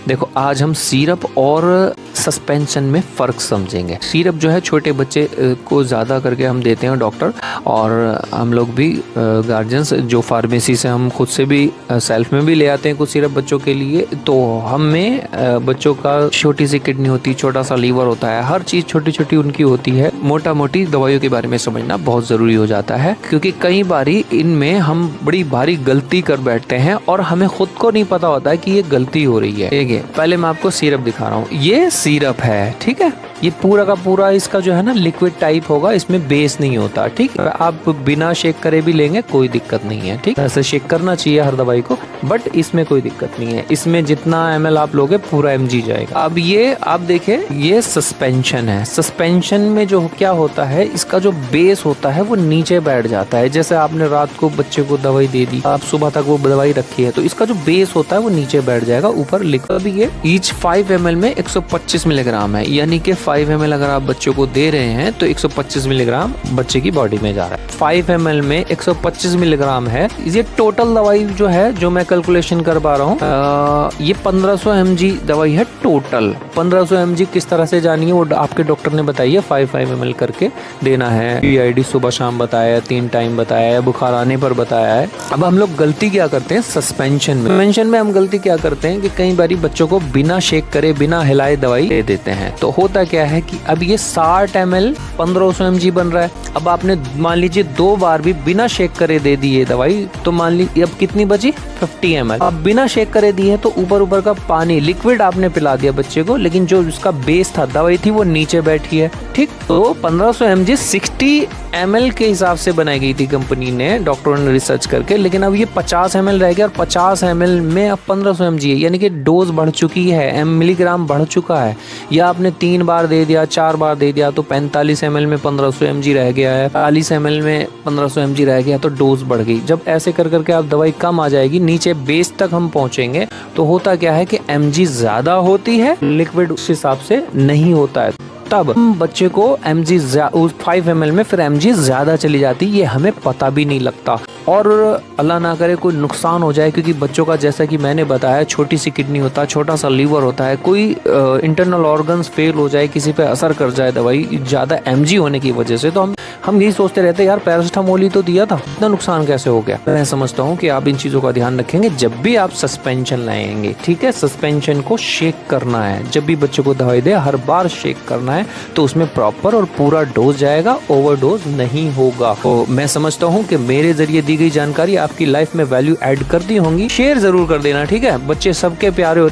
देखो आज हम सिरप और सस्पेंशन में फ़र्क समझेंगे। सिरप जो है छोटे बच्चे को ज़्यादा करके हम देते हैं डॉक्टर, और हम लोग भी गार्जियंस जो फार्मेसी से हम खुद से भी सेल्फ में भी ले आते हैं कुछ सिरप बच्चों के लिए। तो हमें बच्चों का छोटी सी किडनी होती है, छोटा सा लीवर होता है, हर चीज़ छोटी छोटी उनकी होती है। मोटा मोटी दवाइयों के बारे में समझना बहुत ज़रूरी हो जाता है, क्योंकि कई बारी इनमें हम बड़ी भारी गलती कर बैठते हैं और हमें खुद को नहीं पता होता है कि ये गलती हो रही है। ठीक है, पहले मैं आपको सिरप दिखा रहा हूँ। ये सिरप है, ठीक है। ये पूरा का पूरा इसका जो है ना लिक्विड टाइप होगा, इसमें बेस नहीं होता। ठीक, आप बिना शेक करे भी लेंगे कोई दिक्कत नहीं है। ठीक, ऐसे शेक करना चाहिए हर दवाई को, बट इसमें कोई दिक्कत नहीं है। इसमें जितना ml आप लोगे पूरा mg जाएगा। अब ये आप देखें, ये सस्पेंशन है। सस्पेंशन में जो क्या होता है, इसका जो बेस होता है वो नीचे बैठ जाता है। जैसे आपने रात को बच्चे को दवाई दे दी, आप सुबह तक वो दवाई रखी है, तो इसका जो बेस होता है वो नीचे बैठ जाएगा, ऊपर लिखा भी ये ईच 5 ml में 125 मिलीग्राम है। यानी कि 5 ml अगर आप बच्चों को दे रहे हैं तो 125 मिलीग्राम बच्चे की बॉडी में जा रहा है। 5 ml में 125 मिलीग्राम है। ये टोटल दवाई जो है, जो मैं कैलकुलेशन कर पा रहा हूँ, ये 1500 mg दवाई है टोटल। 1500 mg किस तरह से जानी है वो आपके डॉक्टर ने बताई है। 5 ml करके देना है। PID सुबह शाम बताया है, 3 टाइम बताया है, बुखार आने पर बताया है। अब हम लोग गलती क्या करते हैं सस्पेंशन में हम गलती क्या करते हैं कि कई बारी बच्चों को बिना शेक करे, बिना हिलाए दवाई दे देते हैं। तो होता क्या है कि अब ये 60 ml 1500 mg बन रहा है। अब आपने मान लीजिए 2 बार भी बिना शेक करे दे दी ये दवाई, तो मान लीजिए अब कितनी बची 50 ml। अब बिना शेक करे दी है तो ऊपर ऊपर का पानी लिक्विड आपने पिला दिया बच्चे को, लेकिन जो उसका बेस था, दवाई थी, वो नीचे बैठी है। ठीक, तो 1500 mg 60 ml के हिसाब से बनाई गई थी कंपनी ने, डॉक्टरों ने रिसर्च करके। लेकिन अब ये 50 ml रह गया, और 50 ml में अब 1500 mg है। यानी कि डोज बढ़ चुकी है, मिलीग्राम बढ़ चुका है। या आपने 3 बार दे दिया, 4 बार दे दिया, तो 45 ml में 1500 mg रह गया है, 40 ml में 1500 mg रह गया, तो डोज बढ़ गई। जब ऐसे कर करके आप दवाई कम आ जाएगी, नीचे बेस तक हम पहुंचेंगे, तो होता क्या है कि mg ज्यादा होती है, लिक्विड उस हिसाब से नहीं होता है। तब बच्चे को mg 5 ml में फिर mg ज्यादा चली जाती है, ये हमें पता भी नहीं लगता। और अल्लाह ना करे कोई नुकसान हो जाए, क्योंकि बच्चों का जैसा कि मैंने बताया छोटी सी किडनी होता है, छोटा सा लीवर होता है, कोई इंटरनल ऑर्गन्स फेल हो जाए, किसी पे असर कर जाए दवाई ज़्यादा mg होने की वजह से, तो हम यही सोचते रहते हैं यार पैरासिटामोल ही तो दिया था, इतना नुकसान कैसे हो गया। मैं समझता हूँ कि आप इन चीज़ों का ध्यान रखेंगे जब भी आप सस्पेंशन लाएंगे। ठीक है, सस्पेंशन को शेक करना है। जब भी बच्चों को दवाई दे हर बार शेक करना है, तो उसमें प्रॉपर और पूरा डोज जाएगा, ओवरडोज नहीं होगा। तो मैं समझता हूँ कि मेरे जरिए दी गई जानकारी आपकी लाइफ में वैल्यू ऐड करती होंगी। शेयर जरूर कर देना, ठीक है। बच्चे सबके प्यारे होते